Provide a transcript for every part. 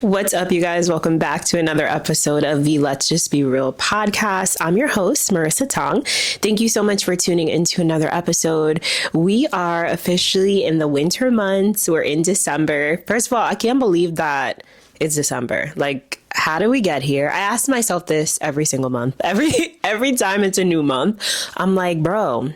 What's up, you guys? Welcome back to another episode of the Let's Just Be Real podcast. I'm your host, Marissa Tong. Thank you so much for tuning into another episode. We are officially in the winter months. We're in December. First of all, I can't believe that it's December. Like, how do we get here? I ask myself this every single month. Every time it's a new month, I'm like, bro,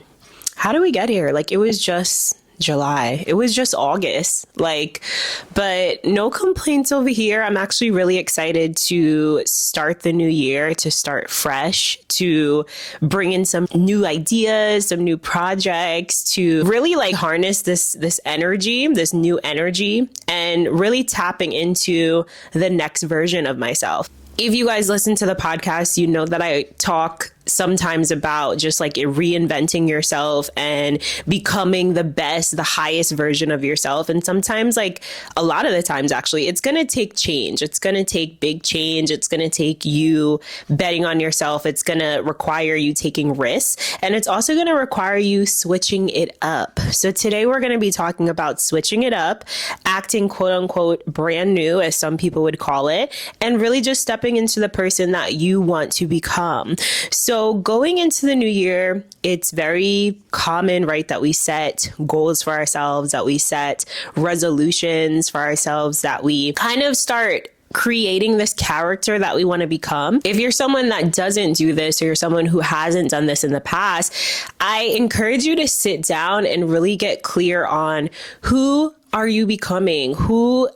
how do we get here? Like, it was just July. It was just August. But no complaints over here. I'm actually really excited to start the new year, to start fresh, to bring in some new ideas, some new projects, to really harness this energy, this new energy, and really tapping into the next version of myself. If you guys listen to the podcast, you know that I talk sometimes about just reinventing yourself and becoming the best, the highest version of yourself. And sometimes, a lot of the times, actually, it's going to take change. It's going to take big change. It's going to take you betting on yourself. It's going to require you taking risks. And it's also going to require you switching it up. So today we're going to be talking about switching it up, acting quote unquote brand new, as some people would call it, and really just stepping into the person that you want to become. So going into the new year, it's very common, right, that we set goals for ourselves, that we set resolutions for ourselves, that we kind of start creating this character that we want to become. If you're someone that doesn't do this, or you're someone who hasn't done this in the past, I encourage you to sit down and really get clear on who are you becoming?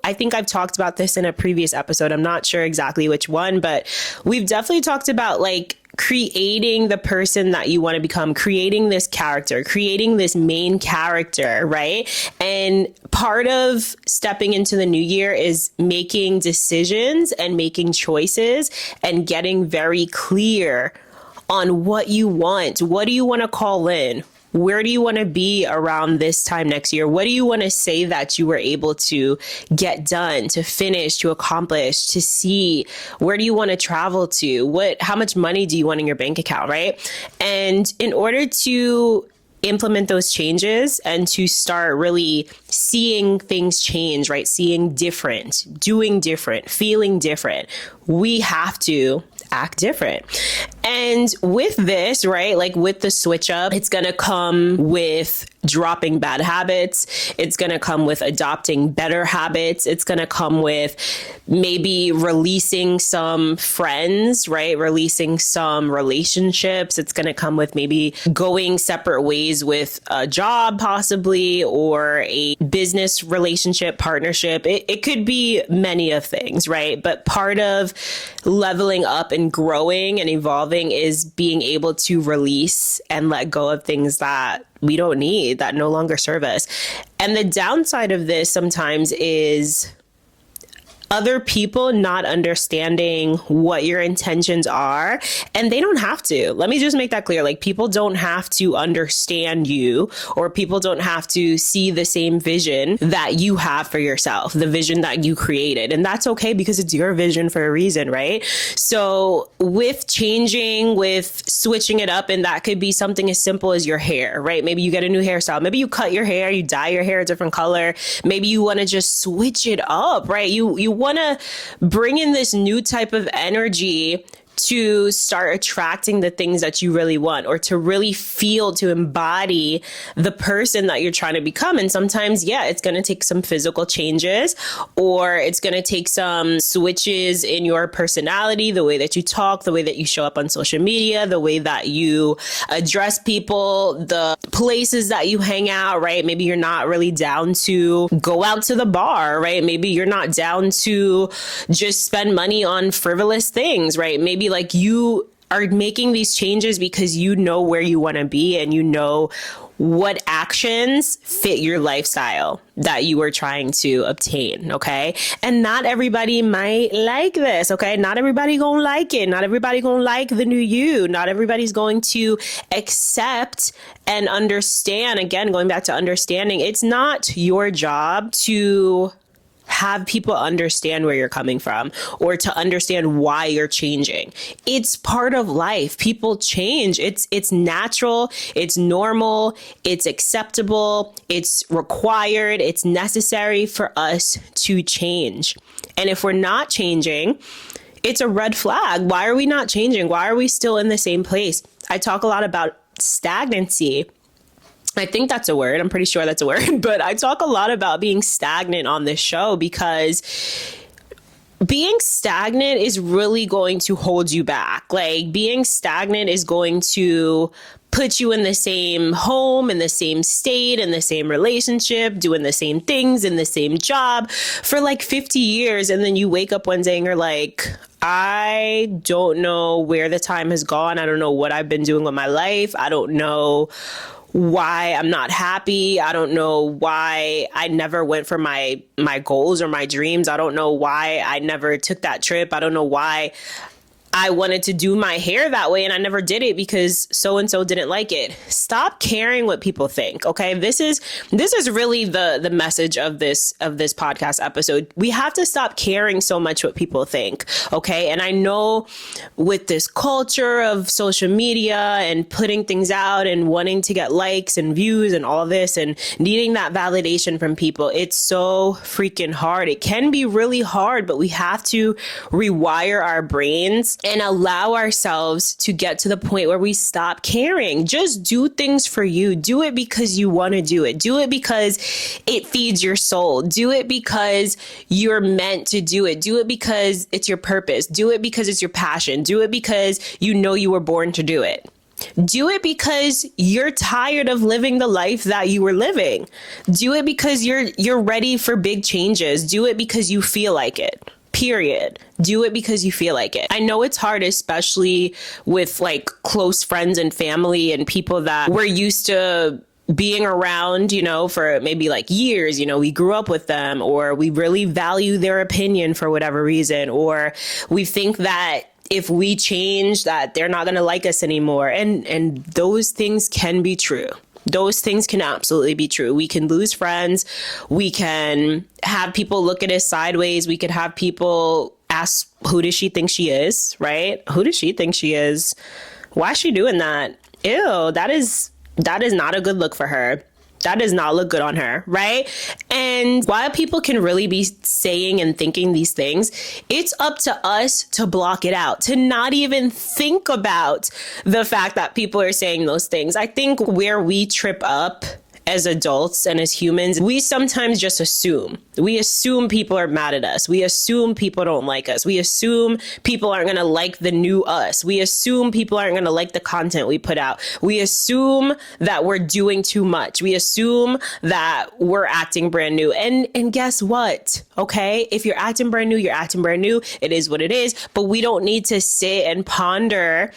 I think I've talked about this in a previous episode. I'm not sure exactly which one, but we've definitely talked about creating the person that you want to become, creating this character, creating this main character, right? And part of stepping into the new year is making decisions and making choices and getting very clear on what you want. What do you want to call in? Where do you want to be around this time next year? What do you want to say that you were able to get done, to finish, to accomplish, to see? Where do you want to travel to? How much money do you want in your bank account, right? And in order to implement those changes and to start really seeing things change, right? Seeing different, doing different, feeling different, we have to act different. And with this, right, with the switch up, it's going to come with dropping bad habits. It's going to come with adopting better habits. It's going to come with maybe releasing some friends, right? Releasing some relationships. It's going to come with maybe going separate ways with a job, possibly, or a business relationship, partnership. It could be many of things, right? But part of leveling up and growing and evolving is being able to release and let go of things that we don't need, that no longer serve us. And the downside of this sometimes is other people not understanding what your intentions are, and they don't have to. Let me just make that clear. People don't have to understand you, or people don't have to see the same vision that you have for yourself, the vision that you created. And that's okay, because it's your vision for a reason, right? So with changing, with switching it up, and that could be something as simple as your hair, right? Maybe you get a new hairstyle. Maybe you cut your hair, you dye your hair a different color. Maybe you want to just switch it up, right? You want to bring in this new type of energy to start attracting the things that you really want, or to really feel, to embody the person that you're trying to become. And sometimes, it's going to take some physical changes, or it's going to take some switches in your personality, the way that you talk, the way that you show up on social media, the way that you address people, the places that you hang out, right? Maybe you're not really down to go out to the bar, right? Maybe you're not down to just spend money on frivolous things, right? Maybe you are making these changes because you know where you want to be, and you know what actions fit your lifestyle that you are trying to obtain, okay? And not everybody might like this, okay? Not everybody gonna like it. Not everybody gonna like the new you. Not everybody's going to accept and understand. Again, going back to understanding, it's not your job to have people understand where you're coming from or to understand why you're changing. It's part of life. People change. It's natural. It's normal. It's acceptable. It's required. It's necessary for us to change. And if we're not changing, it's a red flag. Why are we not changing? Why are we still in the same place? I talk a lot about stagnancy. I think that's a word. I'm pretty sure that's a word, but I talk a lot about being stagnant on this show because being stagnant is really going to hold you back. Like, being stagnant is going to put you in the same home, in the same state, in the same relationship, doing the same things, in the same job for like 50 years. And then you wake up one day and you're like, I don't know where the time has gone. I don't know what I've been doing with my life. I don't know why I'm not happy. I don't know why I never went for my goals or my dreams. I don't know why I never took that trip. I don't know why I wanted to do my hair that way and I never did it because so-and-so didn't like it. Stop caring what people think. Okay. This is really the message of this podcast episode. We have to stop caring so much what people think. Okay. And I know with this culture of social media and putting things out and wanting to get likes and views and all this and needing that validation from people, it's so freaking hard. It can be really hard, but we have to rewire our brains and allow ourselves to get to the point where we stop caring. Just do things for you. Do it because you want to do it. Do it because it feeds your soul. Do it because you're meant to do it. Do it because it's your purpose. Do it because it's your passion. Do it because you know you were born to do it. Do it because you're tired of living the life that you were living. Do it because you're ready for big changes. Do it because you feel like it. Period. Do it because you feel like it. I know it's hard, especially with like close friends and family and people that we're used to being around, for maybe like years. We grew up with them, or we really value their opinion for whatever reason, or we think that if we change that they're not going to like us anymore. And those things can be true. Those things can absolutely be true. We can lose friends. We can have people look at us sideways. We could have people ask, who does she think she is? Right? Who does she think she is? Why is she doing that? Ew, that is not a good look for her. That does not look good on her, right? And while people can really be saying and thinking these things, it's up to us to block it out, to not even think about the fact that people are saying those things. I think where we trip up as adults and as humans, we sometimes just assume. We assume people are mad at us. We assume people don't like us. We assume people aren't going to like the new us. We assume people aren't going to like the content we put out. We assume that we're doing too much. We assume that we're acting brand new. And guess what? Okay, if you're acting brand new, you're acting brand new. It is what it is. But we don't need to sit and ponder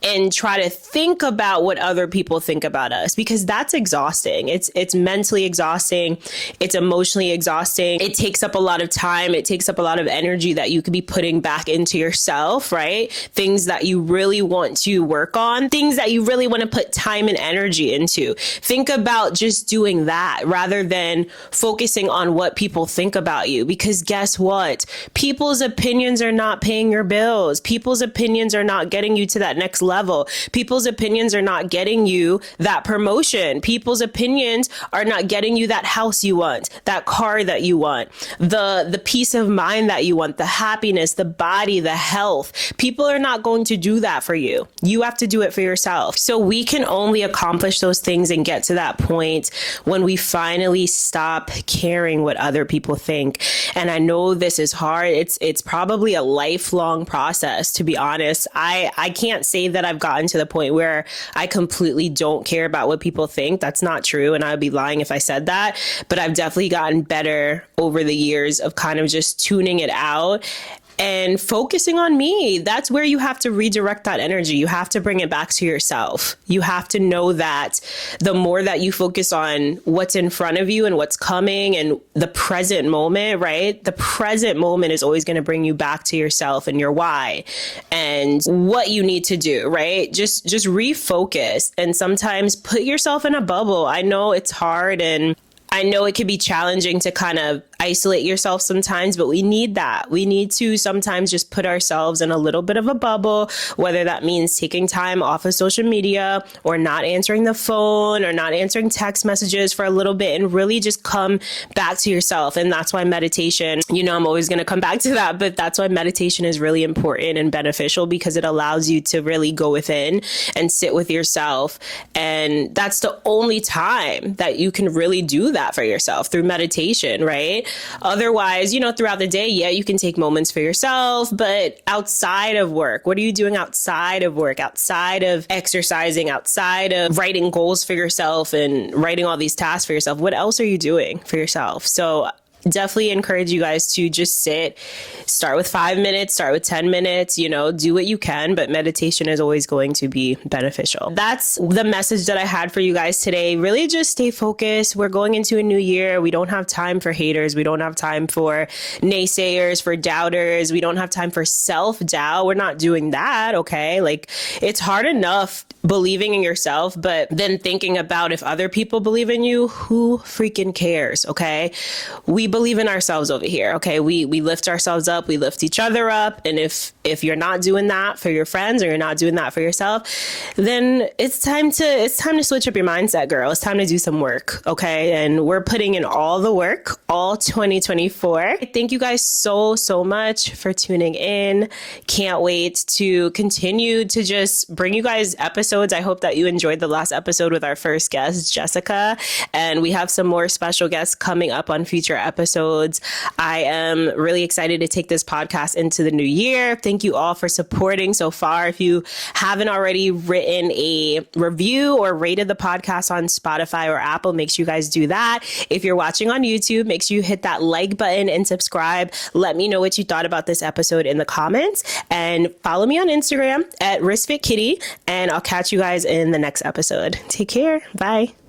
and try to think about what other people think about us, because that's exhausting. It's mentally exhausting. It's emotionally exhausting. It takes up a lot of time. It takes up a lot of energy that you could be putting back into yourself, right? Things that you really want to work on, things that you really want to put time and energy into. Think about just doing that rather than focusing on what people think about you, because guess what? People's opinions are not paying your bills. People's opinions are not getting you to that next level. People's opinions are not getting you that promotion. People's opinions are not getting you that house you want, that car that you want, the peace of mind that you want, the happiness, the body, the health. People are not going to do that for you. You have to do it for yourself. So we can only accomplish those things and get to that point when we finally stop caring what other people think. And I know this is hard. It's probably a lifelong process, to be honest. I can't say that I've gotten to the point where I completely don't care about what people think. That's not true. And I'd be lying if I said that. But I've definitely gotten better over the years of kind of just tuning it out and focusing on me. That's where you have to redirect that energy. You have to bring it back to yourself. You have to know that the more that you focus on what's in front of you and what's coming and the present moment, right? The present moment is always going to bring you back to yourself and your why and what you need to do, right? Just refocus and sometimes put yourself in a bubble. I know it's hard and I know it can be challenging to kind of isolate yourself sometimes, but we need that. We need to sometimes just put ourselves in a little bit of a bubble, whether that means taking time off of social media or not answering the phone or not answering text messages for a little bit, and really just come back to yourself. And that's why meditation, I'm always going to come back to that, but that's why meditation is really important and beneficial, because it allows you to really go within and sit with yourself. And that's the only time that you can really do that for yourself, through meditation, right? Otherwise, throughout the day, yeah, you can take moments for yourself, but outside of work, what are you doing outside of work, outside of exercising, outside of writing goals for yourself and writing all these tasks for yourself? What else are you doing for yourself? So definitely encourage you guys to just start with 5 minutes, start with 10 minutes, do what you can, but meditation is always going to be beneficial. That's the message that I had for you guys today. Really just stay focused. We're going into a new year. We don't have time for haters. We don't have time for naysayers, for doubters. We don't have time for self-doubt. We're not doing that. Okay. Like, it's hard enough believing in yourself, but then thinking about if other people believe in you, who freaking cares? Okay. We believe in ourselves over here. Okay. We lift ourselves up. We lift each other up. And if you're not doing that for your friends, or you're not doing that for yourself, then it's time to switch up your mindset, girl. It's time to do some work. Okay. And we're putting in all the work, all 2024. Thank you guys so much for tuning in. Can't wait to continue to just bring you guys episodes. I hope that you enjoyed the last episode with our first guest, Jessica, and we have some more special guests coming up on future episodes. I am really excited to take this podcast into the new year. Thank you all for supporting so far. If you haven't already written a review or rated the podcast on Spotify or Apple, make sure you guys do that. If you're watching on YouTube, make sure you hit that like button and subscribe. Let me know what you thought about this episode in the comments, and follow me on Instagram at WristFitKitty, and I'll catch you guys in the next episode. Take care. Bye.